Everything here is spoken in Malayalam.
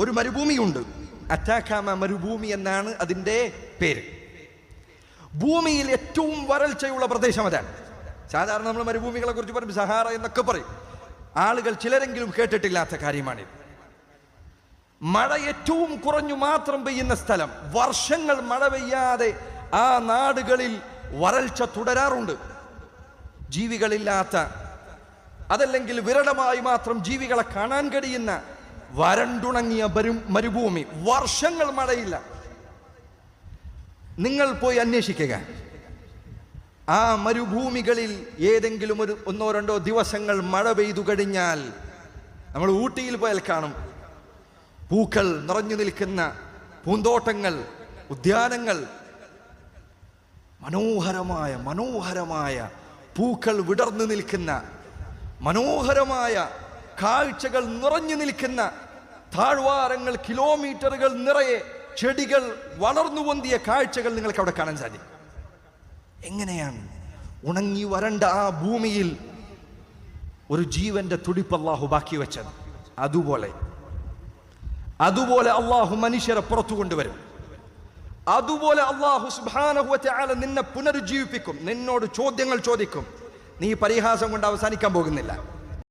ഒരു മരുഭൂമിയുണ്ട്. അറ്റാക്കാമ മരുഭൂമി എന്നാണ് അതിൻ്റെ പേര്. ഭൂമിയിൽ ഏറ്റവും വരൾച്ചയുള്ള പ്രദേശം അതാണ്. സാധാരണ നമ്മൾ മരുഭൂമികളെ കുറിച്ച് പറയും സഹാറ എന്നൊക്കെ പറയും. ആളുകൾ ചിലരെങ്കിലും കേട്ടിട്ടില്ലാത്ത കാര്യമാണിത്. മഴ ഏറ്റവും കുറഞ്ഞു മാത്രം പെയ്യുന്ന സ്ഥലം. വർഷങ്ങൾ മഴ പെയ്യാതെ ആ നാടുകളിൽ വരൾച്ച തുടരാറുണ്ട്. ജീവികളില്ലാത്ത, അതല്ലെങ്കിൽ വിരളമായി മാത്രം ജീവികളെ കാണാൻ കഴിയുന്ന വരണ്ടുണങ്ങിയ മരുഭൂമി. വർഷങ്ങൾ മഴയില്ല. നിങ്ങൾ പോയി അന്വേഷിക്കുക. ആ മരുഭൂമികളിൽ ഏതെങ്കിലും ഒരു 1-2 ദിവസങ്ങൾ മഴ പെയ്തു കഴിഞ്ഞാൽ, നമ്മൾ ഊട്ടിയിൽ പോയാൽ കാണും പൂക്കൾ നിറഞ്ഞു നിൽക്കുന്ന പൂന്തോട്ടങ്ങൾ, ഉദ്യാനങ്ങൾ, മനോഹരമായ പൂക്കൾ വിടർന്നു നിൽക്കുന്ന, മനോഹരമായ കാഴ്ചകൾ നിറഞ്ഞു നിൽക്കുന്ന താഴ്വാരങ്ങൾ, കിലോമീറ്ററുകൾ നിറയെ ചെടികൾ വളർന്നു പൊന്തിയ കാഴ്ചകൾ നിങ്ങൾക്ക് അവിടെ കാണാൻ സാധിക്കും. എങ്ങനെയാണ് ഉണങ്ങി വരണ്ട ആ ഭൂമിയിൽ ഒരു ജീവന്റെ തുടിപ്പ് അല്ലാഹു ബാക്കി വെച്ചത്? അതുപോലെ അല്ലാഹു മനുഷ്യരെ പുറത്തു കൊണ്ടുവരും. അതുപോലെ അല്ലാഹു സുബ്ഹാനഹു വ തആല നിന്നെ പുനരുജ്ജീവിപ്പിക്കും. നിന്നോട് ചോദ്യങ്ങൾ ചോദിക്കും. നീ പരിഹാസം കൊണ്ട് അവസാനിക്കാൻ പോകുന്നില്ല.